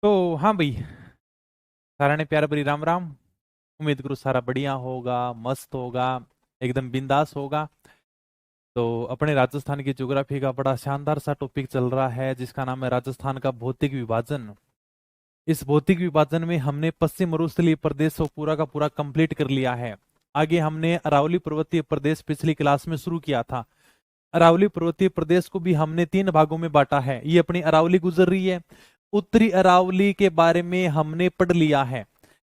तो हाँ भाई, सारा ने प्यार भरी राम राम। उम्मीद करो सारा बढ़िया होगा, मस्त होगा, एकदम बिंदास होगा। तो अपने राजस्थान की ज्योग्राफी का बड़ा शानदार सा टॉपिक चल रहा है जिसका नाम है राजस्थान का भौतिक विभाजन। इस भौतिक विभाजन में हमने पश्चिम मरुस्थलीय प्रदेश को पूरा का पूरा कंप्लीट कर लिया है। आगे हमने अरावली पर्वतीय प्रदेश पिछली क्लास में शुरू किया था। अरावली पर्वतीय प्रदेश को भी हमने 3 भागों में बांटा है। ये अपनी अरावली गुजर रही है। उत्तरी अरावली के बारे में हमने पढ़ लिया है।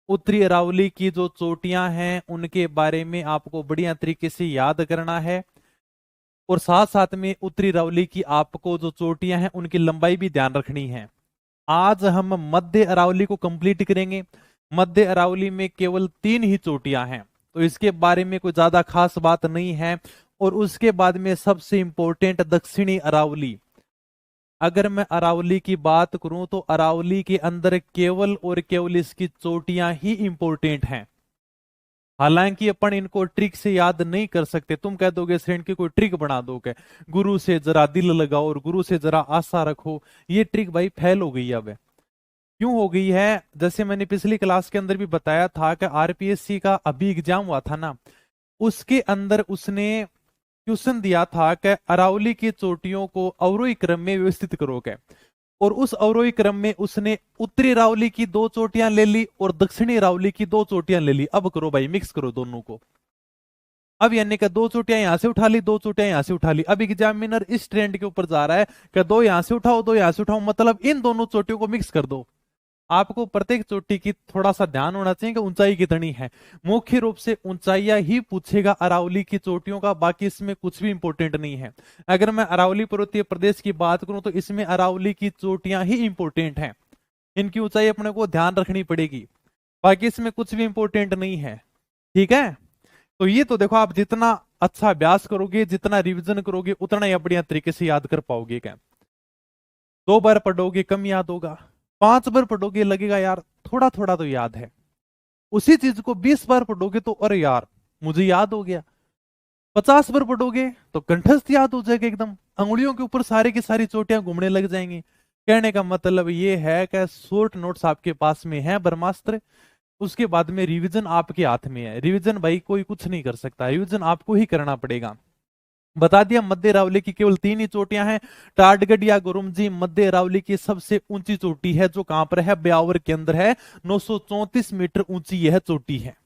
उत्तरी अरावली की जो चोटियां हैं उनके बारे में आपको बढ़िया तरीके से याद करना है। और साथ साथ में उत्तरी अरावली की आपको जो चोटियां हैं उनकी लंबाई भी ध्यान रखनी है। आज हम मध्य अरावली को कंप्लीट करेंगे। मध्य अरावली में केवल 3 ही चोटियां हैं, तो इसके बारे में कोई ज्यादा खास बात नहीं है। और उसके बाद में सबसे इंपॉर्टेंट दक्षिणी अरावली। अगर मैं अरावली की बात करूं तो अरावली के अंदर केवल और केवल इसकी चोटियां ही इंपॉर्टेंट हैं। हालांकि अपन इनको ट्रिक से याद नहीं कर सकते। तुम कह दोगे फ्रेंड की कोई ट्रिक बना दोगे, गुरु से जरा दिल लगाओ और गुरु से जरा आशा रखो। ये ट्रिक भाई फेल हो गई अब। क्यों हो गई है? जैसे मैंने पिछली क्लास के अंदर भी बताया था कि आरपीएससी का अभी एग्जाम हुआ था ना, उसके अंदर उसने क्वेश्चन दिया था कि अरावली की चोटियों को अवरोही क्रम में व्यवस्थित करोगे। और उस अवरोही क्रम में उसने उत्तरी अरावली की 2 चोटियां ले ली और दक्षिणी अरावली की 2 चोटियां ले ली। अब करो भाई, मिक्स करो दोनों को। अब यानी कि 2 चोटियां यहां से उठा ली, 2 चोटियां यहां से उठा ली। अब एग्जामिनर इस ट्रेंड के ऊपर जा रहा है कि 2 यहां से उठाओ, 2 यहां से उठाओ, मतलब इन दोनों चोटियों को मिक्स कर दो। आपको प्रत्येक चोटी की थोड़ा सा ध्यान होना चाहिए कि ऊंचाई कितनी है। मुख्य रूप से ऊंचाइयां ही पूछेगा अरावली की चोटियों का, बाकी इसमें कुछ भी इंपॉर्टेंट नहीं है। अगर मैं अरावली पर्वतीय प्रदेश की बात करूं तो इसमें अरावली की चोटियां ही इंपॉर्टेंट हैं। इनकी ऊंचाई अपने को ध्यान रखनी पड़ेगी, बाकी इसमें कुछ भी इंपॉर्टेंट नहीं है। ठीक है? तो ये तो देखो, आप जितना अच्छा अभ्यास करोगे, जितना रिविजन करोगे, उतना ही बढ़िया तरीके से याद कर पाओगे। क्या 2 बार पढ़ोगे कम याद होगा, 5 बार पढ़ोगे लगेगा यार थोड़ा थोड़ा तो याद है। उसी चीज को 20 बार पढ़ोगे तो अरे यार मुझे याद हो गया। 50 बार पढ़ोगे तो कंठस्थ याद हो जाएगा एकदम, अंगुलियों के ऊपर सारी की सारी चोटियां घूमने लग जाएंगी। कहने का मतलब ये है कि शॉर्ट नोट्स आपके पास में है ब्रह्मास्त्र। उसके बाद में रिवीजन आपके हाथ में है। रिवीजन भाई कोई कुछ नहीं कर सकता, रिवीजन आपको ही करना पड़ेगा। बता दिया मध्य अरावली की केवल 3 ही चोटियां हैं। टाटगढ़ या गुरुमजी मध्य अरावली की सबसे ऊंची चोटी है, जो कहां पर है? ब्यावर के अंदर है। 934 मीटर ऊंची यह चोटी है।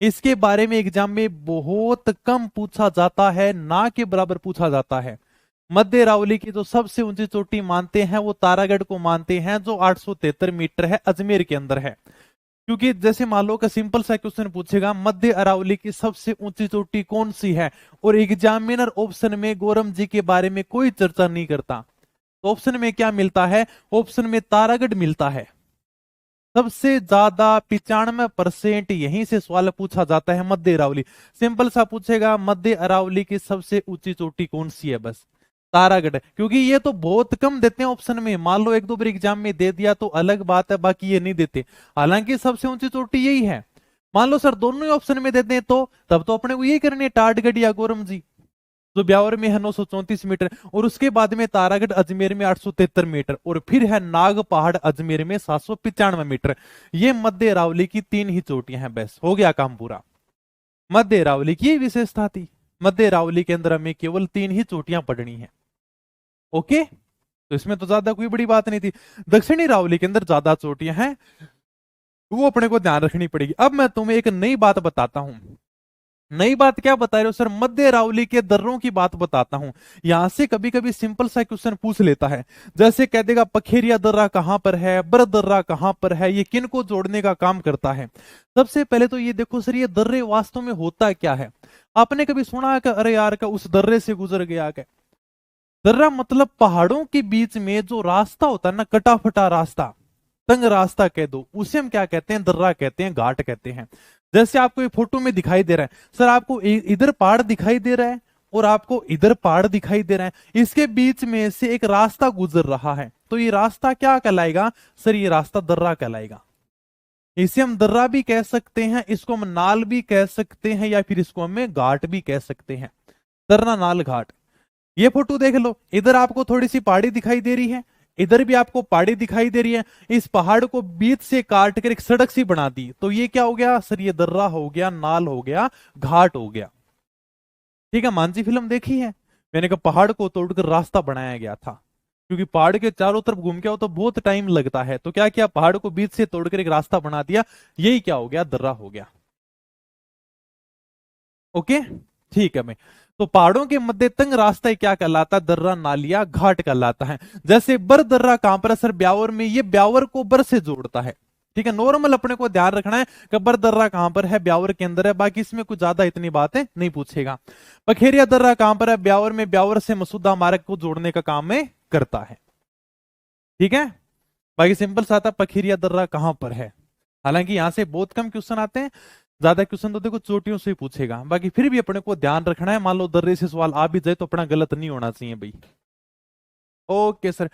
इसके बारे में एग्जाम में बहुत कम पूछा जाता है, ना के बराबर पूछा जाता है। मध्य अरावली की जो सबसे ऊंची चोटी मानते हैं वो तारागढ़ को मानते हैं, जो 873 मीटर है, अजमेर के अंदर है। क्योंकि जैसे मान लो का सिंपल सा क्वेश्चन पूछेगा मध्य अरावली की सबसे ऊंची चोटी कौन सी है, और एग्जामिनर ऑप्शन में गौरम जी के बारे में कोई चर्चा नहीं करता, तो ऑप्शन में क्या मिलता है? ऑप्शन में तारागढ़ मिलता है। सबसे ज्यादा 95% यहीं से सवाल पूछा जाता है, मध्य अरावली। सिंपल सा पूछेगा मध्य अरावली की सबसे ऊंची चोटी कौन सी है, बस तारागढ़। क्योंकि ये तो बहुत कम देते हैं ऑप्शन में, मान लो 1-2 बार एग्जाम में दे दिया तो अलग बात है, बाकी ये नहीं देते। हालांकि सबसे ऊंची चोटी यही है। मान लो सर दोनों ही ऑप्शन में देते हैं तो तब तो अपने को यही करनी है, टाटगढ़ या गोरम जी। जो ब्यावर में है 934 मीटर, और उसके बाद में तारागढ़ अजमेर में 873 मीटर, और फिर है नाग पहाड़ अजमेर में 795 मीटर। ये मध्य अरावली की 3 ही चोटियां हैं, बस हो गया काम पूरा। मध्य अरावली की यही विशेषता थी। मध्य अरावली के अंदर हमें केवल 3 ही चोटियां पढ़नी है। ओके, तो इसमें तो ज्यादा कोई बड़ी बात नहीं थी। दक्षिणी अरावली के अंदर ज्यादा चोटियां हैं, वो अपने को ध्यान रखनी पड़ेगी। अब मैं तुम्हें एक नई बात बताता हूं। नई बात क्या बता रहे हो सर? मध्य अरावली के दर्रों की बात बताता हूं। यहां से कभी कभी सिंपल सा क्वेश्चन पूछ लेता है। जैसे कह देगा पखेरिया दर्रा कहां पर है, बर दर्रा कहां पर है, ये किन को जोड़ने का काम करता है? सबसे पहले तो ये देखो सर, ये दर्रे वास्तव में होता क्या है? आपने कभी सुना है कि अरे यार का उस दर्रे से गुजर गया? क्या दर्रा मतलब पहाड़ों के बीच में जो रास्ता होता है ना, कटा फटा रास्ता, तंग रास्ता कह दो, उसे हम क्या कहते हैं? दर्रा कहते हैं, घाट कहते हैं। जैसे आपको ये फोटो में दिखाई दे रहा है सर, आपको इधर पहाड़ दिखाई दे रहा है और आपको इधर पहाड़ दिखाई दे रहा है, इसके बीच में से एक रास्ता गुजर रहा है, तो ये रास्ता क्या कहलाएगा सर? ये रास्ता दर्रा कहलाएगा। इसे हम दर्रा भी कह सकते हैं, इसको हम नाल भी कह सकते हैं, या फिर इसको हमें घाट भी कह सकते हैं। दर्रा नाल घाट। ये फोटो देख लो, इधर आपको थोड़ी सी पहाड़ी दिखाई दे रही है, इधर भी आपको पहाड़ी दिखाई दे रही है, इस पहाड़ को बीच से काट कर एक सड़क सी बना दी, तो ये क्या हो गया सर, ये दर्रा हो गया, नाल हो गया, घाट हो गया। ठीक है, मांझी फिल्म देखी है, मैंने कहा पहाड़ को तोड़कर रास्ता बनाया गया था, क्योंकि पहाड़ के चारों तरफ घूम के आओ तो बहुत टाइम लगता है, तो क्या किया, पहाड़ को बीच से तोड़कर एक रास्ता बना दिया, यही क्या हो गया, दर्रा हो गया। ओके, ठीक है। मैं तो पहाड़ों के मध्य तंग रास्ता क्या कहलाता है, दर्रा नालिया घाट कहलाता है। जैसे बर दर्रा कहां पर है सर, ब्यावर में, ये ब्यावर को बर से जोड़ता है। ठीक है, नॉर्मल अपने को ध्यान रखना है कि बर दर्रा कहां पर है, ब्यावर के अंदर है, बाकी इसमें कुछ ज्यादा इतनी बातें नहीं पूछेगा। पखेरिया दर्रा कहां पर है, ब्यावर में, ब्यावर से मसूदा मार्ग को जोड़ने का काम में करता है। ठीक है, बाकी सिंपल सा आता, पखेरिया दर्रा कहां पर है। हालांकि यहां से बहुत कम क्वेश्चन आते हैं, ज्यादा क्वेश्चन तो देखो चोटियों से ही पूछेगा, बाकी फिर भी अपने को ध्यान रखना है, मान लो दर्रे से सवाल आ भी जाए तो अपना गलत नहीं होना चाहिए भाई। ओके सर,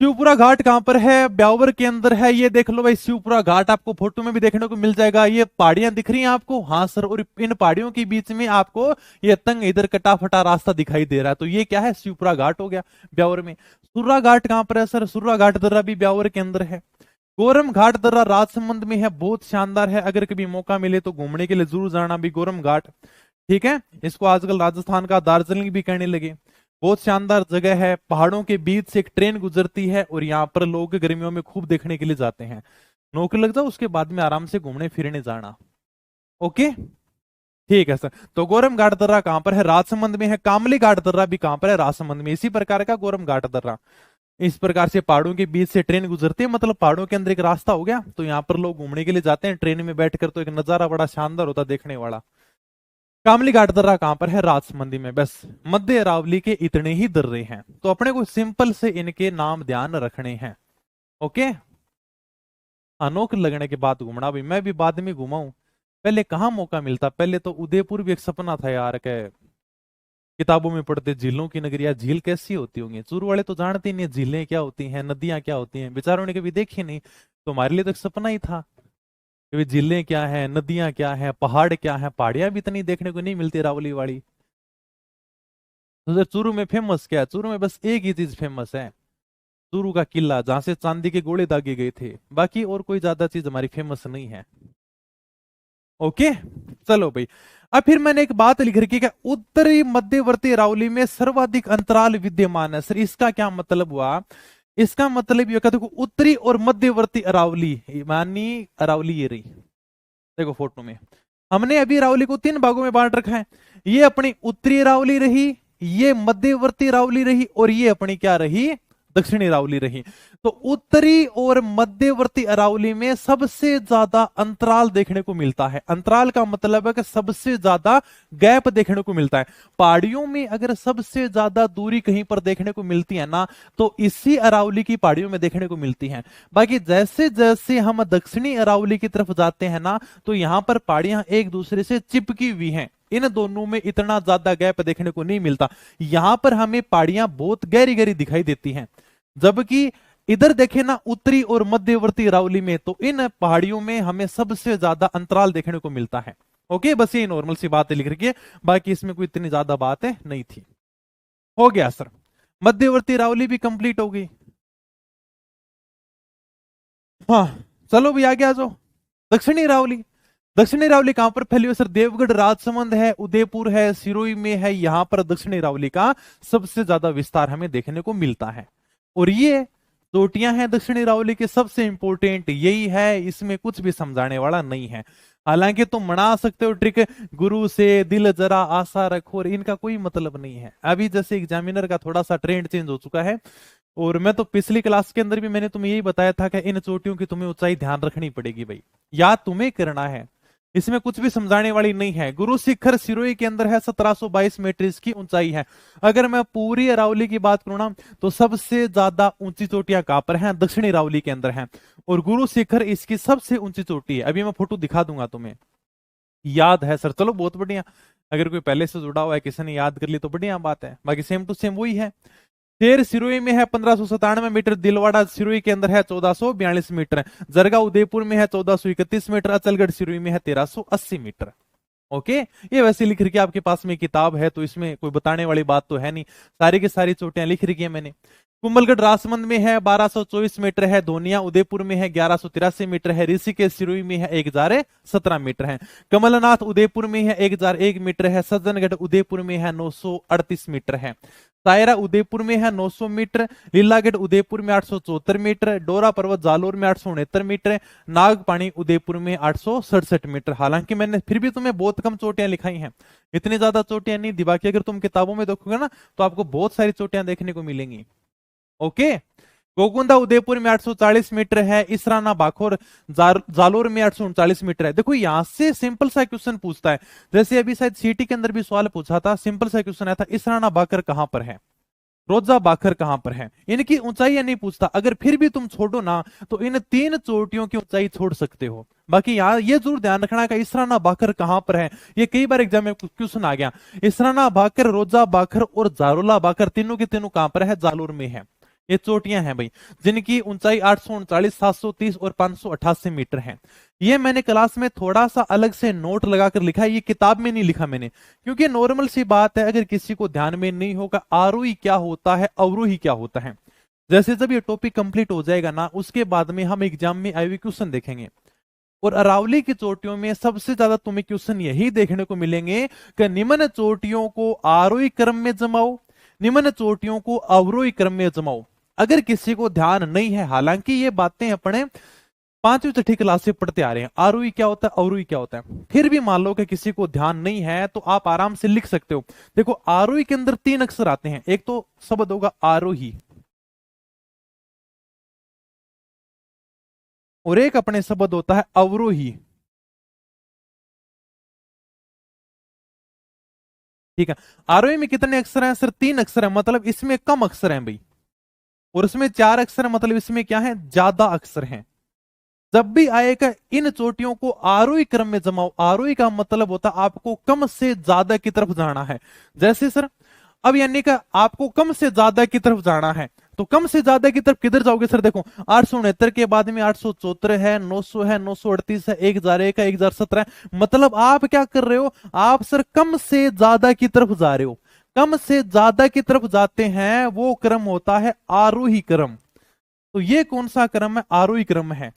शिवपुरा घाट कहां पर है, ब्यावर के अंदर है, ये देख लो भाई, शिवपुरा घाट आपको फोटो में भी देखने को मिल जाएगा। ये पहाड़ियां दिख रही हैं आपको, हाँ सर, और इन पहाड़ियों के बीच में आपको ये तंग इधर कटा फटा रास्ता दिखाई दे रहा है, तो ये क्या है, शिवपुरा घाट हो गया ब्यावर में। सुर्रा घाट कहां पर है सर, सुर्रा घाट दर्रा भी ब्यावर के अंदर है। गोरम घाट दर्रा राजसमंद में है, बहुत शानदार है, अगर कभी मौका मिले तो घूमने के लिए जरूर जाना भी गोरम घाट। ठीक है, इसको आजकल राजस्थान का दार्जिलिंग भी कहने लगे। बहुत शानदार जगह है, पहाड़ों के बीच से एक ट्रेन गुजरती है और यहाँ पर लोग गर्मियों में खूब देखने के लिए जाते हैं। नौकरी लग जाओ उसके बाद में आराम से घूमने फिरने जाना। ओके, ठीक है सर। तो गोरम घाट दर्रा कहां पर है, राजसमंद में है। कामली घाट दर्रा भी कहां पर है, राजसमंद में, इसी प्रकार का गोरम घाट दर्रा। इस प्रकार से पहाड़ों के बीच से ट्रेन गुजरती है, मतलब पहाड़ों के अंदर एक रास्ता हो गया, तो यहाँ पर लोग घूमने के लिए जाते हैं ट्रेन में बैठकर, तो एक नजारा बड़ा शानदार होता देखने वाला। कामली घाट दर्रा कहां पर है, राजसमंदी में। बस मध्य अरावली के इतने ही दर्रे हैं, तो अपने को सिंपल से इनके नाम ध्यान रखने हैं। ओके, अनोख लगने के बाद घूमना भाई, मैं भी बाद में घुमा हूं, पहले कहाँ मौका मिलता, पहले तो उदयपुर भी एक सपना था यार के, किताबों में पढ़ते झीलों की नगरी, यार झील कैसी होती होंगी, चूरू वाले तो जानते ही नहीं झीलें क्या होती हैं, नदियां क्या होती हैं, बेचारों ने कभी देखी नहीं, तो हमारे लिए तो एक सपना ही था कि झीलें क्या है, नदियां क्या है, पहाड़ क्या है, पहाड़ियां भी इतनी देखने को नहीं मिलती रावली वाली। तो चूरू में फेमस क्या है, चूरू में बस एक ही चीज फेमस है, चूरू का किला, जहां से चांदी के गोले दागे गए थे, बाकी और कोई ज्यादा चीज हमारी फेमस नहीं है। ओके, चलो भाई। अब फिर मैंने एक बात लिख रखी है, उत्तरी मध्यवर्ती अरावली में सर्वाधिक अंतराल विद्यमान है। सर इसका क्या मतलब हुआ, इसका मतलब ये देखो, उत्तरी और मध्यवर्ती अरावली, मानी अरावली ये रही, देखो फोटो में हमने अभी अरावली को 3 भागों में बांट रखा है, ये अपनी उत्तरी अरावली रही, ये मध्यवर्ती अरावली रही, और ये अपनी क्या रही, दक्षिणी अरावली रही। तो उत्तरी और मध्यवर्ती अरावली में सबसे ज्यादा अंतराल देखने को मिलता है। अंतराल का मतलब है कि सबसे ज्यादा गैप देखने को मिलता है। पहाड़ियों में अगर सबसे ज्यादा दूरी कहीं पर देखने को मिलती है ना, तो इसी अरावली की पहाड़ियों में देखने को मिलती है। बाकी जैसे जैसे हम दक्षिणी अरावली की तरफ जाते हैं ना, तो यहां पर पहाड़ियां एक दूसरे से चिपकी हुई हैं, इन दोनों में इतना ज्यादा गैप देखने को नहीं मिलता। यहां पर हमें पहाड़ियां बहुत गहरी गहरी दिखाई देती हैं, जबकि इधर देखे ना उत्तरी और मध्यवर्ती अरावली में, तो इन पहाड़ियों में हमें सबसे ज्यादा अंतराल देखने को मिलता है। ओके, बस ये नॉर्मल सी बात लिख रखी है, बाकी इसमें कोई इतनी ज्यादा बातें नहीं थी। हो गया सर, मध्यवर्ती अरावली भी कंप्लीट हो गई। हाँ, चलो भी आगे आ जाओ। दक्षिणी अरावली, दक्षिणी अरावली कहां पर फैली हुई सर, देवगढ़, राजसमंद है, उदयपुर है, सिरोही में है, यहां पर दक्षिणी अरावली का सबसे ज्यादा विस्तार हमें देखने को मिलता है। और ये चोटियां हैं दक्षिणी अरावली के, सबसे इंपॉर्टेंट यही है, इसमें कुछ भी समझाने वाला नहीं है। हालांकि तुम बना सकते हो ट्रिक, गुरु से दिल जरा आशा रखो, और इनका कोई मतलब नहीं है। अभी जैसे एग्जामिनर का थोड़ा सा ट्रेंड चेंज हो चुका है, और मैं तो पिछली क्लास के अंदर भी मैंने तुम्हें यही बताया था कि इन चोटियों की तुम्हें ऊंचाई ध्यान रखनी पड़ेगी भाई, याद तुम्हें करना है, इसमें कुछ भी समझाने वाली नहीं है। गुरु शिखर सिरोही के अंदर है, 1722 मीटर इसकी ऊंचाई है। अगर मैं पूरी अरावली की बात करूं ना, तो सबसे ज्यादा ऊंची चोटियां कहां पर हैं, दक्षिणी अरावली के अंदर हैं, और गुरु शिखर इसकी सबसे ऊंची चोटी है। अभी मैं फोटो दिखा दूंगा तुम्हें, याद है सर, चलो बहुत बढ़िया। अगर कोई पहले से जुड़ा हुआ है, किसी ने याद कर ली तो बढ़िया बात है, बाकी सेम टू सेम वही है। शेर सिरोही में है 1597 मीटर, दिलवाड़ा सिरोही के अंदर है 1442 मीटर, जरगा उदयपुर में है 1431 मीटर, अचलगढ़ सिरोही में है 1380 मीटर। ओके, ये वैसे लिख रखी है, आपके पास में किताब है तो इसमें कोई बताने वाली बात तो है नहीं, सारी की सारी चोटियां लिख रखी है मैंने। कुंभलगढ़ राजसमंद में है 1224 मीटर है, धोनिया उदयपुर में है 1183 मीटर है, ऋषिकेश सिरोही में है 1017 मीटर है, कमलनाथ उदयपुर में है 1001 मीटर है, सज्जनगढ़ उदयपुर में है 938 मीटर है, सायरा उदयपुर में है 900 मीटर, लीलागढ़ उदयपुर में 874 मीटर, डोरा पर्वत जालोर में 869 मीटर, नागपानी उदयपुर में 867 मीटर। हालांकि मैंने फिर भी तुम्हें बहुत कम चोटियां लिखाई हैं, इतनी ज्यादा चोटियां नहीं दी, बाकी अगर तुम किताबों में देखोगे ना तो आपको बहुत सारी चोटियां देखने को मिलेंगी। ओके, गोकुंदा उदयपुर में 840 मीटर है, इसराना बाखोर जालोर में 839 मीटर है। देखो यहां से सिंपल सा क्वेश्चन पूछता है, जैसे अभी शायद सीटी के अंदर भी सवाल पूछा था, सिंपल सा क्वेश्चन आया था, इसराना बाकर कहां पर है, रोजा बाखर कहां पर है, इनकी ऊंचाई नहीं पूछता। अगर फिर भी तुम छोड़ो ना तो इन तीन चोटियों की ऊंचाई छोड़ सकते हो। बाकी यहाँ ये जरूर ध्यान रखना कि इसराना बाखर कहां पर है, ये कई बार एग्जाम में क्वेश्चन आ गया। इसराना बाखर, रोजा बाखर और जारोला बाखर तीनों के तीनों कहां पर है, जालोर में है। ये चोटियां हैं भाई, जिनकी ऊंचाई 839, 730 और 588 मीटर है। ये मैंने क्लास में थोड़ा सा अलग से नोट लगाकर लिखा है, ये किताब में नहीं लिखा मैंने, क्योंकि नॉर्मल सी बात है, अगर किसी को ध्यान में नहीं होगा आरोही क्या होता है, अवरोही क्या होता है। जैसे जब ये टॉपिक कंप्लीट हो जाएगा ना, उसके बाद में हम एग्जाम में आए हुए क्वेश्चन देखेंगे, और अरावली की चोटियों में सबसे ज्यादा तुम्हें क्वेश्चन यही देखने को मिलेंगे कि निम्न चोटियों को आरोही क्रम में जमाओ, निम्न चोटियों को अवरोही क्रम में जमाओ। अगर किसी को ध्यान नहीं है, हालांकि ये बातें अपने 5वीं छठी क्लास से पढ़ते आ रहे हैं, आरोही क्या होता है, अवरोही क्या होता है, फिर भी मान लो कि किसी को ध्यान नहीं है तो आप आराम से लिख सकते हो। देखो आरोही के अंदर 3 अक्षर आते हैं, एक तो शब्द होगा आरोही, और एक अपने शब्द होता है अवरोही। ठीक है, आरोही में कितने अक्षर हैं सर, 3 अक्षर है, मतलब इसमें कम अक्षर हैं भाई, और उसमें 4 अक्षर है, मतलब इसमें क्या है, ज्यादा अक्षर हैं। जब भी आएगा इन चोटियों को आरोही क्रम में जमाओ। आरोही का मतलब होता है आपको कम से ज्यादा की तरफ जाना है। जैसे सर अब यानी कि आपको कम से ज्यादा की तरफ जाना है, तो कम से ज्यादा की तरफ किधर जाओगे सर, देखो 869 के बाद में 874 है, 900 है, 938 है, 1001 है, 1017 है, मतलब आप क्या कर रहे हो, आप सर कम से ज्यादा की तरफ जा रहे हो। कम से ज्यादा की तरफ जाते हैं वो क्रम होता है आरोही क्रम। तो ये कौन सा क्रम है, आरोही क्रम है।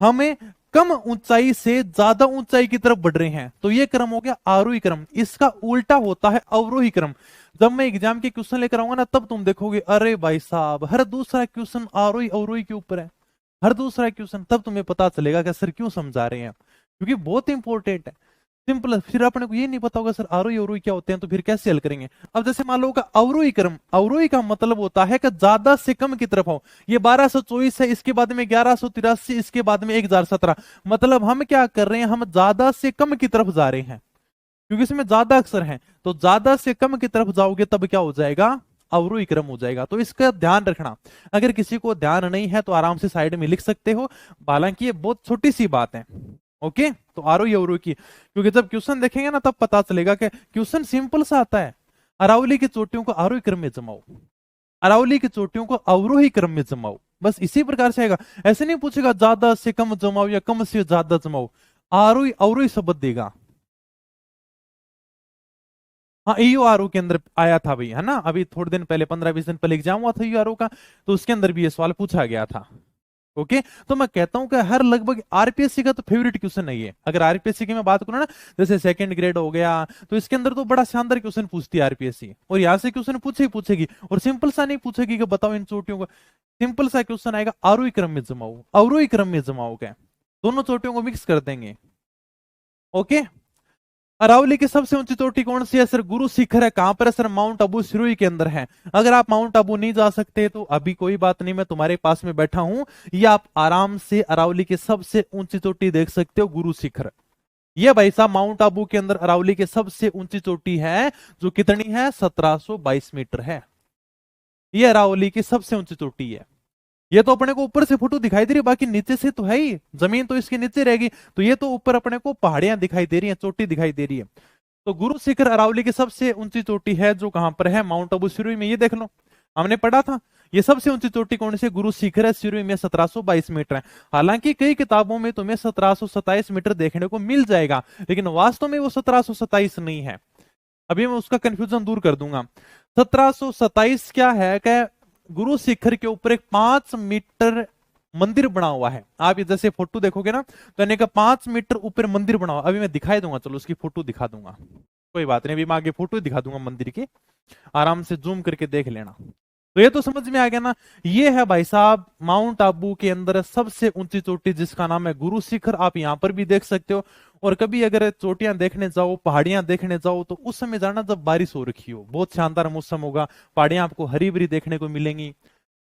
हमें कम ऊंचाई से ज्यादा ऊंचाई की तरफ बढ़ रहे हैं, तो ये क्रम हो गया आरोही क्रम। इसका उल्टा होता है अवरोही क्रम। जब मैं एग्जाम के क्वेश्चन लेकर आऊंगा ना, तब तुम देखोगे अरे भाई साहब हर दूसरा क्वेश्चन आरोही अवरोही के ऊपर है, हर दूसरा क्वेश्चन, तब तुम्हें पता चलेगा कि सर क्यों समझा रहे हैं, क्योंकि बहुत इंपॉर्टेंट है। सिंपल, फिर अपने को ये नहीं पता होगा सर आरोही अवरोही क्या होते हैं, तो फिर कैसे हल करेंगे। अब जैसे मान लो का अवरोही क्रम, अवरोही का मतलब होता है कि ज्यादा से कम की तरफ हो। ये 1224 है, इसके बाद में 1183, इसके बाद में 1017, मतलब हम क्या कर रहे हैं, हम ज्यादा से कम की तरफ जा रहे हैं, क्योंकि इसमें ज्यादा अक्षर हैं। तो ज्यादा से कम की तरफ जाओगे तब क्या हो जाएगा, अवरोही क्रम हो जाएगा। तो इसका ध्यान रखना, अगर किसी को ध्यान नहीं है तो आराम से साइड में लिख सकते हो, हालांकि ये बहुत छोटी सी बात है। ओके, तो आरोही अवरोही की, क्योंकि जब क्वेश्चन देखेंगे ना तब पता चलेगा कि क्वेश्चन सिंपल सा आता है, अरावली की चोटियों को आरोही क्रम में जमाओ, अरावली की चोटियों को अवरोही क्रम में जमाओ, बस इसी प्रकार से आएगा। ऐसे नहीं पूछेगा ज्यादा से कम जमाओ या कम से ज्यादा जमाओ, आरोही अवरोही शब्द देगा। हाँ, ईओआरओ के अंदर आया था भाई, है ना, अभी थोड़े दिन पहले 15-20 दिन पहले एग्जाम हुआ था ईओआरओ का, तो उसके अंदर भी ये सवाल पूछा गया था। ओके, तो मैं कहता हूं कि हर लगभग आरपीएससी का तो फेवरेट क्वेश्चन नहीं है। अगर आरपीएससी की मैं बात करूं ना, जैसे सेकंड ग्रेड हो गया, तो इसके अंदर तो बड़ा शानदार क्वेश्चन पूछती है आरपीएससी, और यहां से क्वेश्चन पूछेगी, और सिंपल सा नहीं पूछेगी कि बताओ इन चोटियों को, सिंपल सा क्वेश्चन आएगा आरोही क्रम में जमाओ, अवरोही क्रम में जमाओ, क्या दोनों चोटियों को मिक्स कर देंगे। ओके, अरावली की सबसे ऊंची चोटी कौन सी है सर, गुरु शिखर है, कहां पर है सर, माउंट आबू सिरोही के अंदर है। अगर आप माउंट आबू नहीं जा सकते तो अभी कोई बात नहीं, मैं तुम्हारे पास में बैठा हूं, ये आप आराम से अरावली की सबसे ऊंची चोटी देख सकते हो, गुरु शिखर। ये भाई साहब माउंट आबू के अंदर अरावली की सबसे ऊंची चोटी है, जो कितनी है, 1722 मीटर है। ये अरावली की सबसे ऊंची चोटी है। ये तो अपने को ऊपर से फोटो दिखाई दे रही है, बाकी नीचे से तो है ही, जमीन तो इसके नीचे रहेगी, तो ये तो ऊपर अपने को पहाड़ियां दिखाई दे रही हैं, चोटी दिखाई दे रही है। तो गुरु शिखर अरावली की सबसे ऊंची चोटी है, जो कहां पर है, माउंट आबू सिरोही में। ये देख लो, हमने पढ़ा था, ये सबसे ऊंची चोटी कौन सी, गुरु शिखर है, सिरोही में 1722 मीटर है। हालांकि कई किताबों में तुम्हें 1727 मीटर देखने को मिल जाएगा, लेकिन वास्तव में वो 1727 नहीं है। अभी मैं उसका कंफ्यूजन दूर कर दूंगा। 1727 क्या है, क्या गुरु शिखर के ऊपर एक 5 मीटर मंदिर बना हुआ है। आप ये जैसे फोटो देखोगे ना, तो यानी कि 5 मीटर ऊपर मंदिर बना हुआ। अभी मैं दिखाई दूंगा, चलो उसकी फोटो दिखा दूंगा, कोई बात नहीं, अभी मैं आगे फोटो दिखा दूंगा मंदिर की, आराम से जूम करके देख लेना। तो ये तो समझ में आ गया ना। ये है भाई साहब माउंट आबू के अंदर सबसे ऊंची चोटी, जिसका नाम है गुरु शिखर। आप यहां पर भी देख सकते हो। और कभी अगर चोटियां देखने जाओ, पहाड़ियां देखने जाओ, तो उस समय जाना जब बारिश हो रखी हो, बहुत शानदार मौसम होगा, पहाड़ियां आपको हरी भरी देखने को मिलेंगी,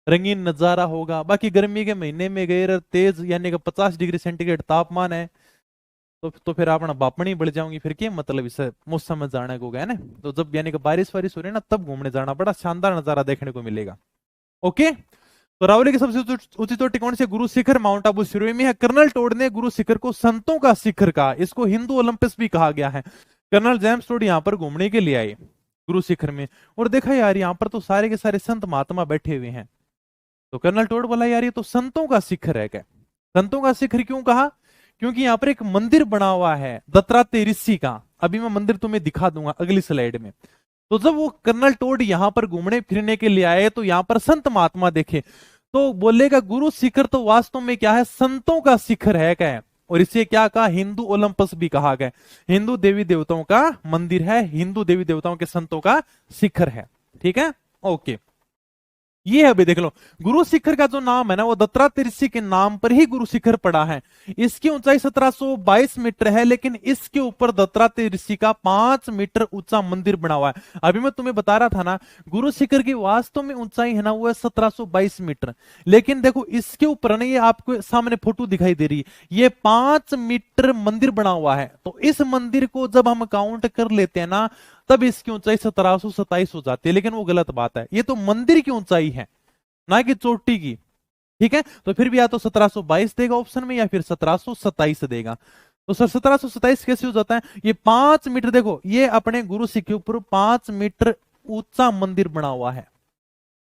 रंगीन नजारा होगा। बाकी गर्मी के महीने में गए तेज यानी कि 50 डिग्री सेंटीग्रेड तापमान है, तो फिर अपना बापणी बढ़ जाऊंगी, फिर क्या मतलब इसे मौसम में जाने को गया ना। तो जब यानी कि बारिश वारिश हो रही है ना, तब घूमने जाना, बड़ा शानदार नजारा देखने को मिलेगा। ओके, तो रावली की सबसे ऊंची चोटी कौन सी? गुरु शिखर, माउंट आबू शुरू में है। कर्नल टोड ने गुरु शिखर को संतों का शिखर कहा, इसको हिंदू ओलंपस भी कहा गया है। कर्नल जेम्स टोड यहाँ पर घूमने के लिए आए गुरु शिखर में, और देखा यार यहाँ पर तो सारे के सारे संत महात्मा बैठे हुए हैं। तो कर्नल टोड बोला यार ये तो संतों का शिखर है क्या? संतों का शिखर क्यों कहा? क्योंकि यहाँ पर एक मंदिर बना हुआ है दत्तात्रेय ऋषि का। अभी मैं मंदिर तुम्हें दिखा दूंगा अगली स्लाइड में। तो जब वो कर्नल टोड यहां पर घूमने फिरने के लिए आए, तो यहां पर संत महात्मा देखे, तो बोलेगा गुरु शिखर तो वास्तव में क्या है? संतों का शिखर है क्या? और इसे क्या कहा? हिंदू ओलंपस भी कहा गया। हिंदू देवी देवताओं का मंदिर है, हिंदू देवी देवताओं के संतों का शिखर है। ठीक है, ओके। ये है, अभी देख लो, गुरु शिखर का जो नाम है ना, वो दत्तात्रेय ऋषि के नाम पर ही गुरु शिखर पड़ा है। इसकी ऊंचाई 1722 मीटर है, लेकिन इसके ऊपर दत्तात्रेय ऋषि का 5 मीटर ऊंचा मंदिर बना हुआ है। अभी मैं तुम्हें बता रहा था ना, गुरु शिखर की वास्तव में ऊंचाई है ना, वो है 1722 मीटर। लेकिन देखो इसके ऊपर ना, ये आपको सामने फोटो दिखाई दे रही है, ये 5 मीटर मंदिर बना हुआ है। तो इस मंदिर को जब हम काउंट कर लेते हैं ना, तब इसकी ऊंचाई 1727 हो जाती है। लेकिन वो गलत बात है, ये तो मंदिर की ऊंचाई है, ना कि चोटी की। ठीक है, तो फिर भी या तो 1722 देगा ऑप्शन में, या फिर 1727 देगा। तो सर 1727 कैसे हो जाता है? ये 5 मीटर, देखो ये अपने गुरु शिखर के ऊपर 5 मीटर ऊंचा मंदिर बना हुआ है।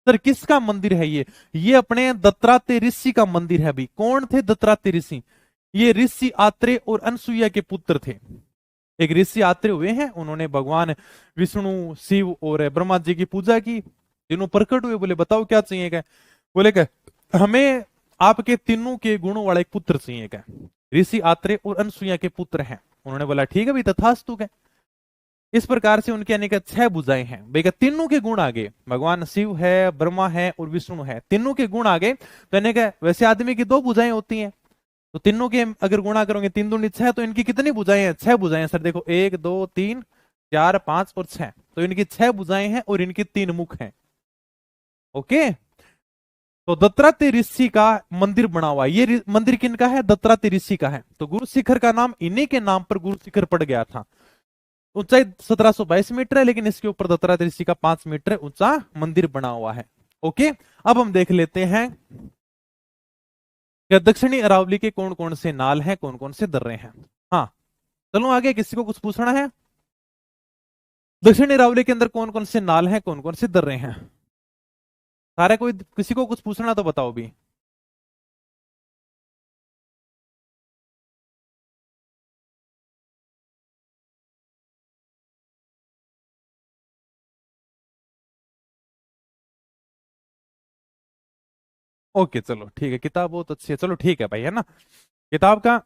सर किसका मंदिर है ये अपने दत्तात्रेय ऋषि का मंदिर है। अभी कौन थे दत्तात्रेय ऋषि? ये ऋषि आत्रेय और अनसुईया के पुत्र थे। एक ऋषि आत्रेय हुए हैं, उन्होंने भगवान विष्णु, शिव और ब्रह्मा जी की पूजा की। तीनों प्रकट हुए, बोले बताओ क्या चाहिए क्या? बोले क्या हमें आपके तीनों के गुणों वाला एक पुत्र चाहिए क्या? ऋषि आत्रेय और अनसुईया के पुत्र हैं। उन्होंने बोला ठीक है भाई, तथास्तु है। इस प्रकार से उनके यानी कि 6 भुजाएं हैं भाई, तीनों के गुण आगे, भगवान शिव है, ब्रह्मा है और विष्णु है, तीनों के गुण आगे। तो यानी कि वैसे आदमी की 2 भुजाएं होती हैं, तो तीनों के अगर गुणा करोगे 3 दूनी 6, तो इनकी कितनी भुजाएं हैं? 6 भुजाएं हैं। सर देखो 1 2 3 4 5 और 6, तो इनकी 6 भुजाएं हैं और इनकी 3 मुख हैं। ओके, तो दत्तात्रेय ऋषि का मंदिर बना हुआ है। ये मंदिर किनका है? दत्तात्रेय ऋषि का है। तो गुरु शिखर का नाम इन्हीं के नाम पर गुरु शिखर पड़ गया था। ऊंचाई 1722 मीटर है, लेकिन इसके ऊपर दत्तात्रेय ऋषि का 5 मीटर ऊंचा मंदिर बना हुआ है। ओके, अब हम देख लेते हैं कि दक्षिणी अरावली के कौन कौन से नाल हैं, कौन कौन से दर्रे हैं। हाँ चलो आगे, किसी को कुछ पूछना है? दक्षिणी अरावली के अंदर कौन कौन से नाल हैं, कौन कौन से दर्रे हैं? सारे, कोई किसी को कुछ पूछना तो बताओ भी। ओके चलो ठीक है, किताब बहुत अच्छी है, चलो ठीक है भाई, है ना। किताब का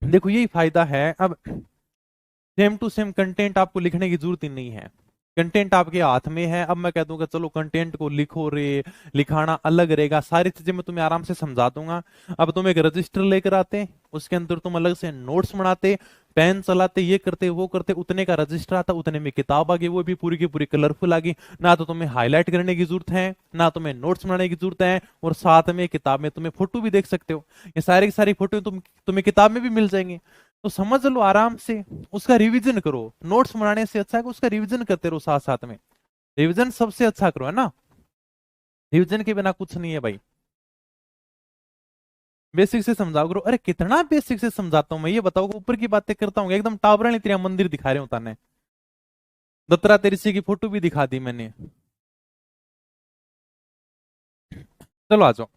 देखो यही फायदा है, अब सेम टू सेम कंटेंट आपको लिखने की जरूरत ही नहीं है। कंटेंट आपके हाथ में है। अब मैं कह दूंगा चलो कंटेंट को लिखो रे, लिखाना अलग रहेगा, सारी चीजें मैं तुम्हें आराम से समझा दूंगा। अब तुम एक रजिस्टर लेकर आते, उसके अंदर तुम अलग से नोट्स बनाते, पेन चलाते, ये करते वो करते, उतने का रजिस्टर आता, उतने में किताब आ गई, वो भी पूरी की पूरी कलरफुल आ गई। ना तो तुम्हें हाईलाइट करने की जरूरत है, ना तुम्हें नोट्स बनाने की जरूरत है, और साथ में किताब में तुम्हें फोटो भी देख सकते हो। ये सारी की सारी फोटो तुम्हें किताब में भी मिल जाएंगी। तो समझ लो आराम से, उसका रिवीजन करो। नोट्स बनाने से अच्छा है कि उसका रिवीजन करते रहो साथ साथ में। रिवीजन सबसे अच्छा करो, है ना। रिवीजन के बिना कुछ नहीं है भाई। बेसिक से समझाओ करो। अरे कितना बेसिक से समझाता हूं मैं, ये बताओ, ऊपर की बातें करता हूँ एकदम टावरा तेरा मंदिर दिखा रहे हो ताने। दत्तात्रेय ऋषि की फोटो भी दिखा दी मैंने। चलो आ जाओ।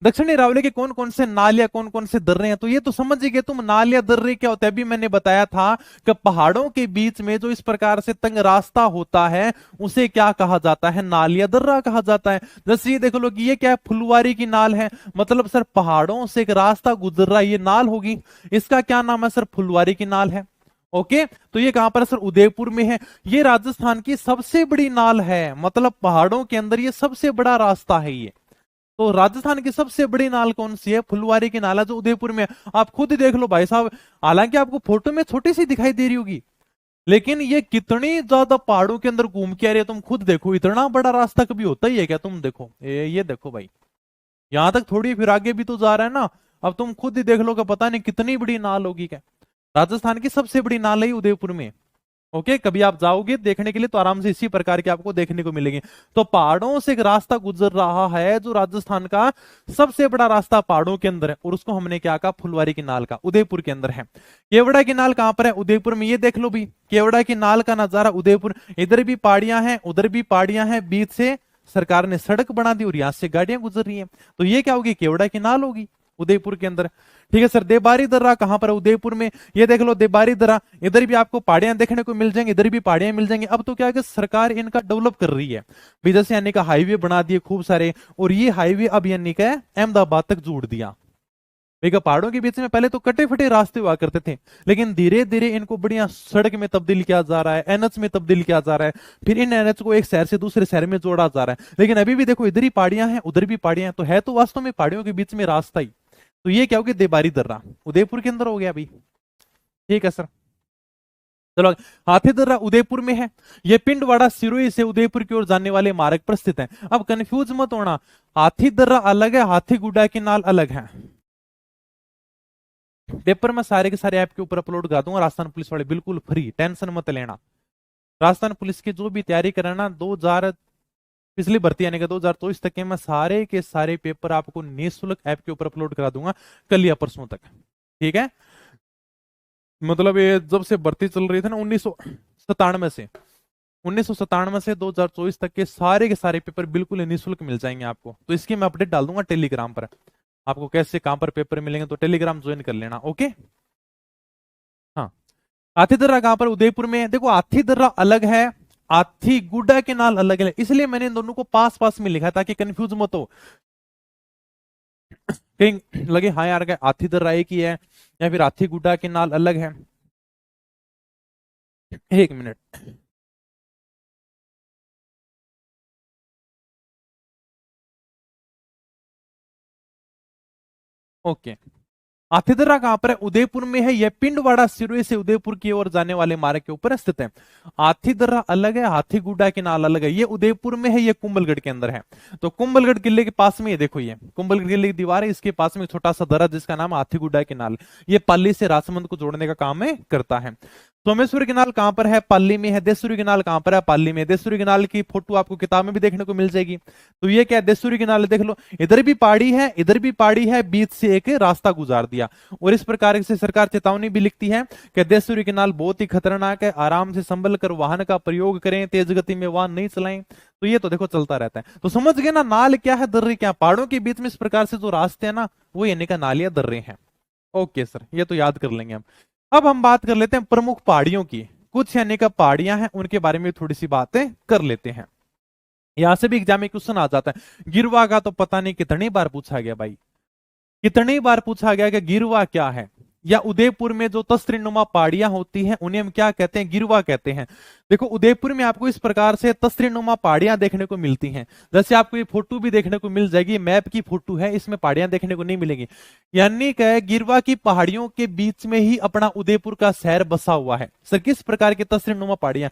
दक्षिणी अरावली के कौन कौन से नाल या कौन कौन से दर्रे हैं? तो ये तो समझ ही गए तुम, नाल या दर्रे क्या होता है। अभी मैंने बताया था कि पहाड़ों के बीच में जो इस प्रकार से तंग रास्ता होता है उसे क्या कहा जाता है? नाल या दर्रा कहा जाता है। जैसे ये देख लो कि ये क्या है, फुलवारी की नाल है, मतलब सर पहाड़ों से एक रास्ता गुजर रहा है, ये नाल होगी। इसका क्या नाम है सर? फुलवारी की नाल है। ओके, तो ये कहां पर सर? उदयपुर में है। ये राजस्थान की सबसे बड़ी नाल है, मतलब पहाड़ों के अंदर ये सबसे बड़ा रास्ता है ये। तो राजस्थान की सबसे बड़ी नाल कौन सी है? फुलवारी की नाल है, जो उदयपुर में है। आप खुद ही देख लो भाई साहब, हालांकि आपको फोटो में छोटी सी दिखाई दे रही होगी, लेकिन ये कितनी ज्यादा पहाड़ों के अंदर घूम के आ रही है। तुम खुद देखो, इतना बड़ा रास्ता कभी होता ही है क्या? तुम देखो, ये देखो भाई, यहां तक थोड़ी, फिर आगे भी तो जा रहा है ना। अब तुम खुद ही देख लो कि पता नहीं कितनी बड़ी नाल होगी क्या। राजस्थान की सबसे बड़ी नाल है उदयपुर में। ओके, कभी आप जाओगे देखने के लिए तो आराम से इसी प्रकार के आपको देखने को मिलेंगे। तो पहाड़ों से एक रास्ता गुजर रहा है, जो राजस्थान का सबसे बड़ा रास्ता पहाड़ों के अंदर है, और उसको हमने क्या कहा? फुलवारी की नाल का, उदयपुर के अंदर है। केवड़ा की नाल कहां पर है? उदयपुर में। ये देख लो भी, केवड़ा की नाल का नजारा उदयपुर, इधर भी पहाड़ियां हैं उधर भी पहाड़ियां हैं, बीच से सरकार ने सड़क बना दी और यहां से गाड़ियां गुजर रही हैं। तो ये क्या होगी? केवड़ा की नाल होगी उदयपुर के अंदर। ठीक है सर, देबारी दर्रा कहां पर है? उदयपुर में। ये देख लो देबारी दर्रा, इधर भी आपको पहाड़ियां देखने को मिल जाएंगी, इधर भी पहाड़ियां मिल जाएंगी। अब तो क्या है कि सरकार इनका डेवलप कर रही है भी, जैसे यानी का हाईवे बना दिए खूब सारे, और ये हाईवे अब यानी का अहमदाबाद तक जोड़ दिया। देखो पहाड़ों के बीच में पहले तो कटे फटे रास्ते हुआ करते थे, लेकिन धीरे धीरे इनको बढ़िया सड़क में तब्दील किया जा रहा है, एनएच में तब्दील किया जा रहा है, फिर इन एनएच को एक शहर से दूसरे शहर में जोड़ा जा रहा है। लेकिन अभी भी देखो, इधर ही पहाड़ियां हैं उधर भी पहाड़ियां हैं, तो है तो वास्तव में पहाड़ियों के बीच में रास्ता ही। तो ये क्या होगी? देबारी दर्रा उदयपुर के अंदर हो गया अभी। ठीक है सर, चलो हाथी दर्रा उदयपुर में है। ये पिंडवाड़ा सिरोही से उदयपुर की ओर जाने वाले मार्ग पर स्थित है। अब कंफ्यूज मत होना, हाथी दर्रा अलग है, हाथी गुड्डा की नाल अलग है। पेपर में सारे के सारे ऐप के ऊपर अपलोड कर दूंगा, राजस्थान पुलिस वाले बिल्कुल फ्री, टेंशन मत लेना। राजस्थान पुलिस की जो भी तैयारी करना 2000 पिछली भर्ती आने का 2024 तक के, मैं सारे के सारे पेपर आपको निःशुल्क ऐप के ऊपर अपलोड करा दूंगा कल या परसों तक। ठीक है, मतलब ये जब से भर्ती चल रही थी ना 1997 से, 1997 से 2024 तक के सारे पेपर बिल्कुल निःशुल्क मिल जाएंगे आपको। तो इसकी मैं अपडेट डाल दूंगा टेलीग्राम पर, आपको कैसे कहां पर पेपर मिलेंगे, तो टेलीग्राम ज्वाइन कर लेना। ओके, हाँ। हाथी दर्रा कहां पर? उदयपुर में। देखो हाथी दर्रा अलग है, हाथी गुड्डा के नाल अलग है, इसलिए मैंने इन दोनों को पास पास में लिखा ताकि कंफ्यूज मत हो, कहीं लगे हाँ यार हाथी दर्रा एक ही है या फिर हाथी गुड्डा के नाल अलग है। एक मिनट, ओके। हाथीदर्रा कहां पर है? उदयपुर में है। यह पिंडवाड़ा सिरोही से उदयपुर की ओर जाने वाले मार्ग के ऊपर स्थित है। हाथीदर्रा अलग है, हाथीगुड्डा के नाल अलग है। ये उदयपुर में है, ये कुंभलगढ़ के अंदर है। तो कुंभलगढ़ किले के पास में ये देखो, ये कुंभलगढ़ किले की दीवार है, इसके पास में छोटा सा दर्रा जिसका नाम हाथीगुड्डा के नाल। ये पाली से राजसमंद को जोड़ने का काम है करता है। सोमेश्वर की नाल कहां पर है? पाली में है। देशूरी की नाल कहां पर है? पाली में। देशूरी की नाल की फोटो आपको किताब में भी देखने को मिल जाएगी। तो ये क्या है? देशूरी की नाल देख लो, इधर भी पहाड़ी है इधर भी पहाड़ी है, बीच से एक रास्ता गुजार दिया। और इस प्रकार से सरकार चेतावनी भी लिखती है कि देशूरी की नाल बहुत ही खतरनाक है, आराम से संभल कर वाहन का प्रयोग करें, तेज गति में वाहन नहीं चलाएं। तो ये तो देखो चलता रहता है। तो समझ गए ना, नाल क्या है दर्रे क्या? पहाड़ों के बीच में इस प्रकार से जो रास्ते हैं ना, वो यानी का नाल या दर्रे हैं। ओके सर, ये तो याद कर लेंगे हम। अब हम बात कर लेते हैं प्रमुख पहाड़ियों की। कुछ यानी का पहाड़ियां हैं, उनके बारे में थोड़ी सी बातें कर लेते हैं। यहां से भी एग्जाम में क्वेश्चन आ जाता है। गिरवा का तो पता नहीं कितनी बार पूछा गया भाई, कितनी बार पूछा गया कि गिरवा क्या है, या उदयपुर में जो तस्त्रीनुमा पहाड़ियां होती हैं उन्हें हम क्या कहते हैं? गिरवा कहते हैं। देखो उदयपुर में आपको इस प्रकार से तस्त्रीनुमा पहाड़ियां देखने को मिलती हैं। जैसे आपको ये फोटो भी देखने को मिल जाएगी, मैप की फोटो है, इसमें पहाड़ियां देखने को नहीं मिलेंगी। यानी कि गिरवा की पहाड़ियों के बीच में ही अपना उदयपुर का शहर बसा हुआ है। सर किस प्रकार की तस्त्रीनुमा पहाड़ियां?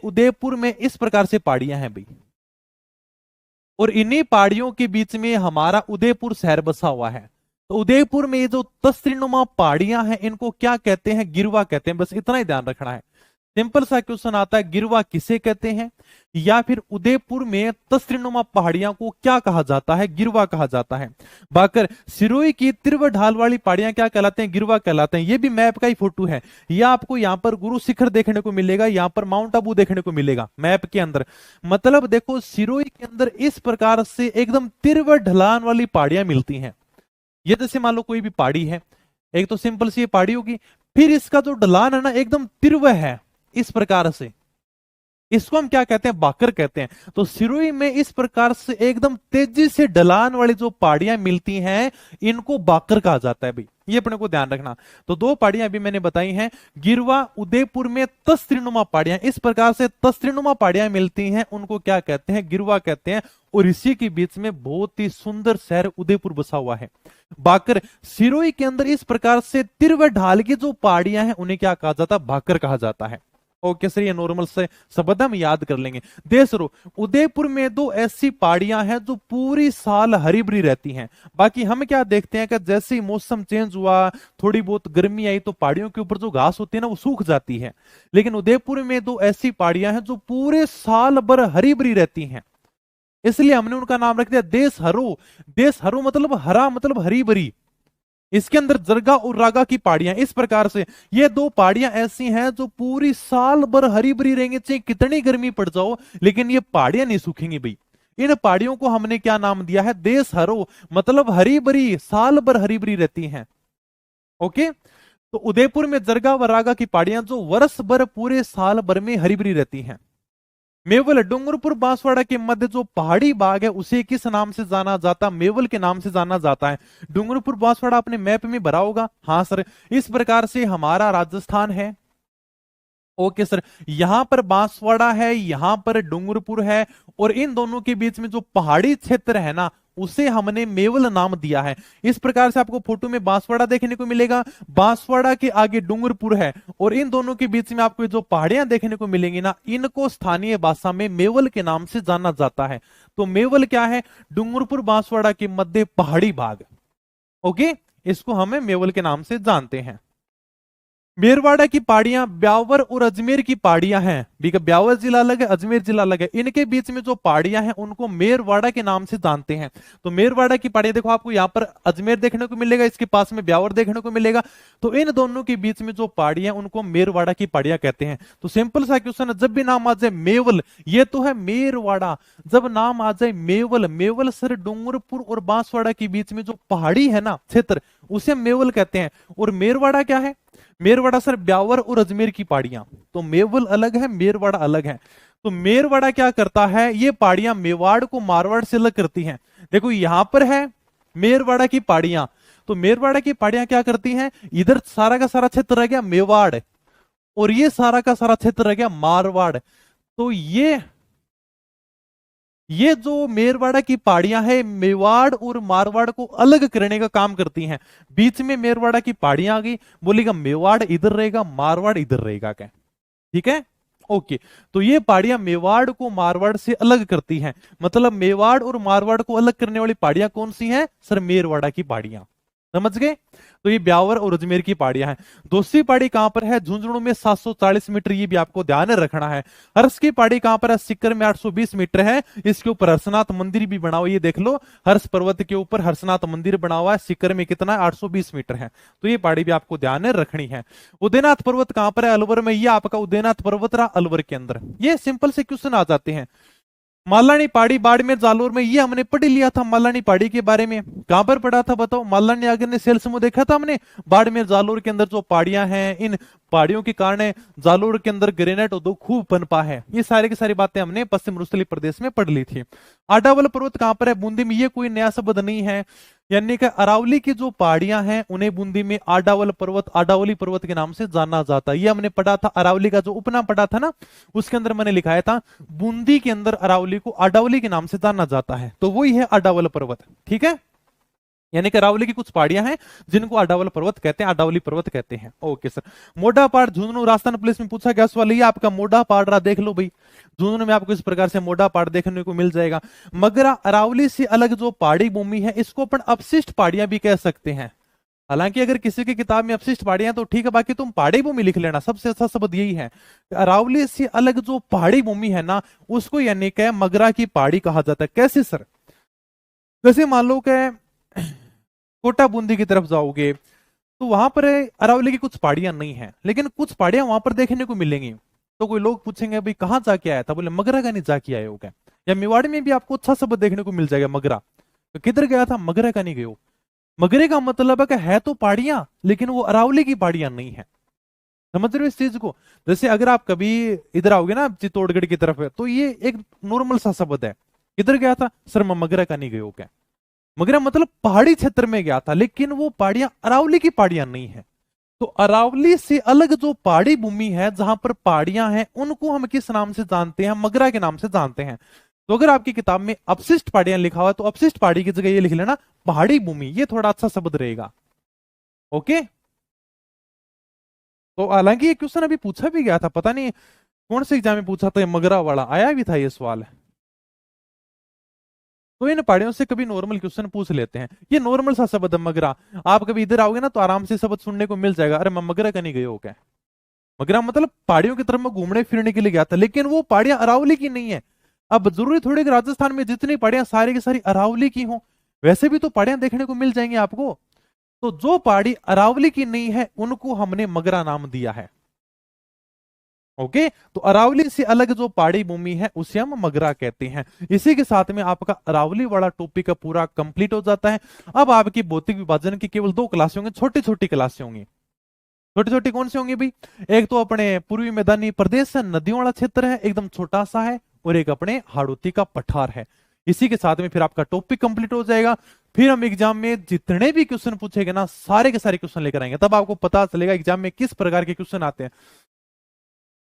उदयपुर में इस प्रकार से पहाड़ियां हैं भाई, और इन्हीं पहाड़ियों के बीच में हमारा उदयपुर शहर बसा हुआ है। तो उदयपुर में ये जो तस्त्रीनुमा पहाड़ियां हैं, इनको क्या कहते हैं? गिरवा कहते हैं। बस इतना ही ध्यान रखना है। सिंपल सा क्वेश्चन आता है, गिरवा किसे कहते हैं, या फिर उदयपुर में तस्त्रिनुमा पहाड़ियां को क्या कहा जाता है, गिरवा कहा जाता है। बाकर सिरोही की तीव्र ढाल वाली पहाड़ियां क्या कहलाते हैं, गिरवा कहलाते हैं। ये भी मैप का ही फोटो है, यह आपको यहां पर गुरु शिखर देखने को मिलेगा, यहां पर माउंट आबू देखने को मिलेगा मैप के अंदर। मतलब देखो सिरोही के अंदर इस प्रकार से एकदम तीव्र ढलान वाली पहाड़ियां मिलती हैं। ये जैसे मान लो कोई भी पहाड़ी है, एक तो सिंपल सी ये पहाड़ी होगी, फिर इसका जो ढलान है ना एकदम तीव्र है इस प्रकार से, इसको हम क्या कहते हैं, बाकर कहते हैं। तो सिरोही में इस प्रकार से एकदम तेजी से ढलान वाली जो पहाड़ियां मिलती हैं, इनको बाकर कहा जाता है भाई, ये अपने को ध्यान रखना। तो दो पहाड़ियां अभी मैंने बताई हैं, गिरवा उदयपुर में तस्त्रिनुमा पहाड़ियां, इस प्रकार से तस्त्रिनुमा पहाड़ियां मिलती हैं, उनको क्या कहते हैं, गिरवा कहते हैं। और इसी के बीच में बहुत ही सुंदर शहर उदयपुर बसा हुआ है। बाकर सिरोही के अंदर इस प्रकार से तीव्र ढाल की जो पहाड़ियां हैं, उन्हें क्या कहा जाता है, बाकर कहा जाता है। ओके सर, ये नॉर्मल से शब्द हम याद कर लेंगे। देसरो उदयपुर में दो ऐसी पहाड़ियां हैं जो पूरी साल हरी भरी रहती हैं। बाकी हम क्या देखते हैं कि जैसे ही मौसम चेंज हुआ, थोड़ी बहुत गर्मी आई, तो पहाड़ियों के ऊपर जो घास होती है ना वो सूख जाती है। लेकिन उदयपुर में दो ऐसी पहाड़ियां हैं जो पूरे साल भर हरी भरी रहती हैं, इसलिए हमने उनका नाम रख दिया देश हरो। देश हरो मतलब हरा, मतलब हरी भरी। इसके अंदर जरगा और रागा की पहाड़ियां, इस प्रकार से ये दो पहाड़ियां ऐसी हैं जो पूरी साल भर हरी भरी रहेंगी, चाहे कितनी गर्मी पड़ जाओ, लेकिन ये पहाड़ियां नहीं सूखेंगी भाई। इन पहाड़ियों को हमने क्या नाम दिया है, देश हरो, मतलब हरी भरी, साल भर हरी भरी रहती हैं। ओके, तो उदयपुर में जरगा व रागा की पहाड़ियां जो वर्ष भर पूरे साल भर में हरी भरी रहती हैं। मेवल डूंगरपुर बांसवाड़ा के मध्य जो पहाड़ी बाग है उसे किस नाम से जाना जाता, मेवल के नाम से जाना जाता है। डूंगरपुर बांसवाड़ा अपने मैप में भरा होगा, हाँ सर। इस प्रकार से हमारा राजस्थान है। ओके सर, यहां पर बांसवाड़ा है, यहां पर डूंगरपुर है, और इन दोनों के बीच में जो पहाड़ी क्षेत्र है ना, उसे हमने मेवल नाम दिया है। इस प्रकार से आपको फोटो में बांसवाड़ा देखने को मिलेगा, बांसवाड़ा के आगे डूंगरपुर है, और इन दोनों के बीच में आपको जो पहाड़ियां देखने को मिलेंगी ना, इनको स्थानीय भाषा में मेवल के नाम से जाना जाता है। तो मेवल क्या है, डूंगरपुर बांसवाड़ा के मध्य पहाड़ी भाग। ओके, इसको हमें मेवल के नाम से जानते हैं। मेरवाड़ा की पहाड़ियां ब्यावर और अजमेर की पहाड़ियां हैं। ब्यावर जिला अलग है, अजमेर जिला अलग है, इनके बीच में जो पहाड़ियां हैं उनको मेरवाड़ा के नाम से जानते हैं। तो मेरवाड़ा की पहाड़ियां देखो, आपको यहाँ पर अजमेर देखने को मिलेगा, इसके पास में ब्यावर देखने को मिलेगा। तो इन दोनों के बीच में जो पहाड़ियां उनको मेरवाड़ा की पहाड़ियां कहते हैं। तो सिंपल सा क्वेश्चन है, जब भी नाम आ जाए मेवल, ये तो है मेरवाड़ा, जब नाम आ जाए मेवल, मेवल सर डूंगरपुर और बांसवाड़ा के बीच में जो पहाड़ी है ना क्षेत्र, उसे मेवल कहते हैं। और मेरवाड़ा क्या है, मेरवाड़ा सर ब्यावर और अजमेर की पहाड़ियां। तो मेवल अलग है, मेरवाड़ा अलग है। तो मेरवाड़ा क्या करता है, ये पहाड़ियां मेवाड़ को मारवाड़ से अलग करती हैं। देखो यहां पर है मेरवाड़ा की पहाड़ियां, तो मेरवाड़ा की पहाड़ियां क्या करती हैं, इधर सारा का सारा क्षेत्र रह गया मेवाड़, और ये सारा का सारा क्षेत्र रह गया मारवाड़। तो ये जो मेरवाड़ा की पहाड़ियां हैं, मेवाड़ और मारवाड़ को अलग करने का काम करती हैं। बीच में मेरवाड़ा की पहाड़ियां आ गई, बोलेगा मेवाड़ इधर रहेगा, मारवाड़ इधर रहेगा, क्या ठीक है। ओके, तो ये पहाड़ियां मेवाड़ को मारवाड़ से अलग करती हैं। मतलब मेवाड़ और मारवाड़ को अलग करने वाली पहाड़ियां कौन सी हैं, सर मेरवाड़ा की पहाड़ियां। समझ गए। तो ये ब्यावर और अजमेर की पहाड़ियां हैं। दूसरी पहाड़ी कहां पर है, झुंझुनू में 740 मीटर, ये भी आपको ध्यान रखना है। हर्ष की पहाड़ी कहां पर है, सीकर में 820 मीटर है। इसके ऊपर हर्षनाथ मंदिर भी बना हुआ, ये देख लो, हर्ष पर्वत के ऊपर हर्षनाथ मंदिर बना हुआ है। सीकर में कितना है, 820 मीटर है। तो ये पहाड़ी भी आपको ध्यान रखनी है। उदयनाथ पर्वत कहां पर है, अलवर में। ये आपका उदयनाथ पर्वत रहा अलवर के अंदर। ये सिंपल से क्वेश्चन आ जाते हैं। मालानी पहाड़ी बाड़मेर जालोर में, ये हमने पढ़ लिया था मालानी पहाड़ी के बारे में। कहां पर पढ़ा था बताओ, मालानी आगर ने सेल समूह देखा था हमने। बाड़मेर जालोर के अंदर जो पहाड़ियां हैं, इन पहाड़ियों के कारण जालोर के अंदर ग्रेनाइट उद्योग खूब पनपा है। ये सारी की सारी बातें हमने पश्चिम रुस्तली प्रदेश में पढ़ ली थी। आडावल पर्वत कहां पर है, बूंदी में। ये कोई नया शब्द नहीं है, यानी कि अरावली की जो पहाड़ियां हैं उन्हें बूंदी में आडावल पर्वत, आडावली पर्वत के नाम से जाना जाता है। ये हमने पढ़ा था, अरावली का जो उपनाम पढ़ा था ना, उसके अंदर मैंने लिखाया था बूंदी के अंदर अरावली को आडावली के नाम से जाना जाता है। तो वही है आडावल पर्वत, ठीक है। यानी कि अरावली की कुछ पहाड़ियां हैं जिनको आडावल पर्वत कहते हैं, आडावली पर्वत कहते हैं। Okay sir. मोढ़ा पहाड़ झुंझुनू, राजस्थान पुलिस में पूछा गया सवाल, ये आपका मोढ़ा पहाड़ रहा, देख लो भाई। झुंझुनू में आपको इस प्रकार से मोढ़ा पहाड़ देखने को मिल जाएगा। मगर अरावली से अलग जो पहाड़ी भूमि है, इसको अपन अपशिष्ट पहाड़ियां भी कह सकते हैं। हालांकि अगर किसी की किताब में अपशिष्ट पहाड़ियां तो ठीक है, बाकी तुम पहाड़ी भूमि लिख लेना, सबसे अच्छा शब्द यही है। अरावली से अलग जो पहाड़ी भूमि है ना, उसको यानी कि मगरा की पहाड़ी कहा जाता है। कैसे सर? जैसे मान लो कि कोटा बूंदी की तरफ जाओगे तो वहां पर अरावली की कुछ पहाड़ियां नहीं है, लेकिन कुछ पहाड़ियां वहां पर देखने को मिलेंगी। तो कोई लोग पूछेंगे भाई कहाँ जाके आया था, बोले मगरा का नहीं जाके आए हो क्या? या मेवाड़ में भी आपको अच्छा शब्द देखने को मिल जाएगा मगरा। तो किधर गया था? मगरा का नहीं गए हो। मगरे का मतलब है कि है तो पहाड़ियां, लेकिन वो अरावली की पहाड़ियां नहीं है। समझ रहे हो इस चीज को? जैसे अगर आप कभी इधर आओगे ना चित्तौड़गढ़ की तरफ है, तो ये एक नॉर्मल सा शब्द है। किधर गया था सर? मैं मगरा का नहीं गए हो क्या? मगरा मतलब पहाड़ी क्षेत्र में गया था, लेकिन वो पहाड़ियां अरावली की पहाड़ियां नहीं है। तो अरावली से अलग जो पहाड़ी भूमि है जहां पर पहाड़ियां हैं, उनको हम किस नाम से जानते हैं? मगरा के नाम से जानते हैं। तो अगर आपकी किताब में अपशिष्ट पहाड़ियां लिखा हुआ है, तो अपशिष्ट पहाड़ी की जगह ये लिख लेना पहाड़ी भूमि, ये थोड़ा अच्छा शब्द रहेगा। ओके। तो हालांकि ये क्वेश्चन अभी पूछा भी गया था, पता नहीं कौन से एग्जाम में पूछा था, ये मगरा वाला आया भी था ये सवाल। तो इन पहाड़ियों से कभी नॉर्मल क्वेश्चन पूछ लेते हैं। ये नॉर्मल सा शब्द है मगरा। आप कभी इधर आओगे ना तो आराम से शब्द सुनने को मिल जाएगा। अरे मैं मगरा का नहीं गए हो क्या? मगरा मतलब पहाड़ियों की तरफ मैं घूमने फिरने के लिए गया था, लेकिन वो पहाड़ियां अरावली की नहीं है। अब जरूरी थोड़ी कि राजस्थान में जितनी पहाड़ियां सारी की सारी अरावली की हो, वैसे भी तो पहाड़ियां देखने को मिल जाएंगी आपको। तो जो पहाड़ी अरावली की नहीं है उनको हमने मगरा नाम दिया है। ओके। तो अरावली से अलग जो पहाड़ी भूमि है उसे हम मगरा कहते हैं। इसी के साथ में आपका अरावली वाला टॉपिक का पूरा कंप्लीट हो जाता है। अब आपकी भौतिक विभाजन की केवल दो क्लासें होंगी, छोटी छोटी क्लासें होंगी। छोटी छोटी कौन सी होंगी भाई? एक तो अपने पूर्वी मैदानी प्रदेश है, नदियों वाला क्षेत्र है, एकदम छोटा सा है। और एक अपने हाड़ौती का पठार है। इसी के साथ में फिर आपका टॉपिक कंप्लीट हो जाएगा। फिर हम एग्जाम में जितने भी क्वेश्चन पूछेंगे ना, सारे के सारे क्वेश्चन लेकर आएंगे, तब आपको पता चलेगा एग्जाम में किस प्रकार के क्वेश्चन आते हैं।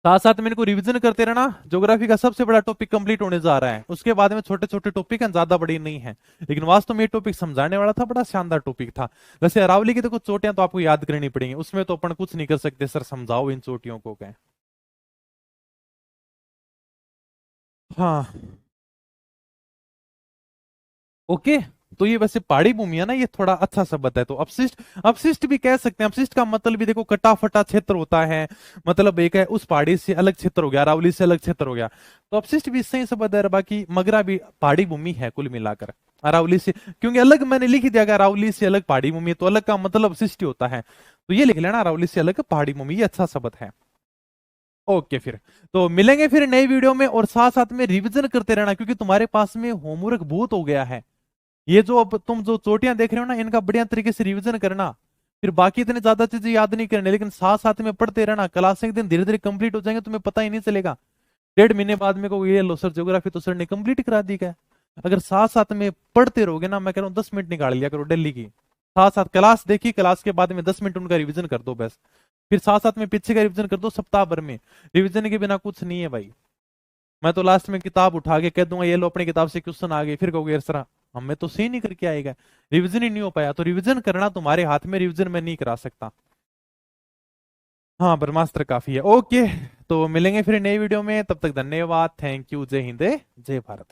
साथ साथ में इनको रिवीजन करते रहना। ज्योग्राफी का सबसे बड़ा टॉपिक कंप्लीट होने जा रहा है, उसके बाद में छोटे छोटे टॉपिक हैं, ज्यादा बड़ी नहीं है। लेकिन वास्तव में ये टॉपिक समझाने वाला था, बड़ा शानदार टॉपिक था। वैसे अरावली की तो कुछ चोटियां तो आपको याद करनी पड़ेंगी, उसमें तो अपन कुछ नहीं कर सकते सर, समझाओ इन चोटियों को क्या। हाँ। ओके। तो ये वैसे पहाड़ी भूमि है ना, ये थोड़ा अच्छा शब्द है। तो अपशिष्ट, अपशिष्ट भी कह सकते हैं। अपशिष्ट का मतलब भी देखो कटा फटा क्षेत्र होता है। मतलब एक है उस पहाड़ी से अलग क्षेत्र हो गया, अरावली से अलग क्षेत्र हो गया। तो अपशिष्ट भी सही शब्द है। बाकी मगरा भी पहाड़ी भूमि है कुल मिलाकर। अरावली से क्योंकि अलग मैंने लिख दिया, अगर अरावली से अलग पहाड़ी भूमि है, तो अलग का मतलब अपशिष्ट ही होता है। तो ये लिख लेना अरावली से अलग पहाड़ी भूमि, ये अच्छा शब्द है। ओके फिर। तो मिलेंगे फिर नई वीडियो में, और साथ साथ में रिवीजन करते रहना, क्योंकि तुम्हारे पास में होमवर्क बहुत हो गया है। ये जो अब तुम जो चोटियां देख रहे हो ना, इनका बढ़िया तरीके से रिवीजन करना। फिर बाकी इतनी ज्यादा चीजें याद नहीं करने, लेकिन साथ साथ में पढ़ते रहना। क्लास एक दिन धीरे धीरे कंप्लीट हो जाएंगे, तुम्हें पता ही नहीं चलेगा। 1.5 महीने बाद में को ये लो सर ज्योग्राफी तो सर ने कंप्लीट करा दी क्या। अगर साथ साथ में पढ़ते रहोगे ना, मैं कह रहा हूँ 10 मिनट निकाल लिया करो डेली की। साथ साथ क्लास देखी, क्लास के बाद में 10 मिनट उनका रिवीजन कर दो बस। फिर साथ साथ में पीछे का रिवीजन कर दो सप्ताह भर में। रिवीजन के बिना कुछ नहीं है भाई। मैं तो लास्ट में किताब उठा के कह दूंगा ये लो अपनी किताब से क्वेश्चन आ गए, फिर कहोगे यार सर हमें तो सही नहीं करके आएगा, रिवीजन ही नहीं हो पाया। तो रिवीजन करना तुम्हारे हाथ में, रिवीजन में नहीं करा सकता। हाँ ब्रह्मास्त्र काफी है। ओके। तो मिलेंगे फिर नई वीडियो में, तब तक धन्यवाद, थैंक यू, जय हिंद जय भारत।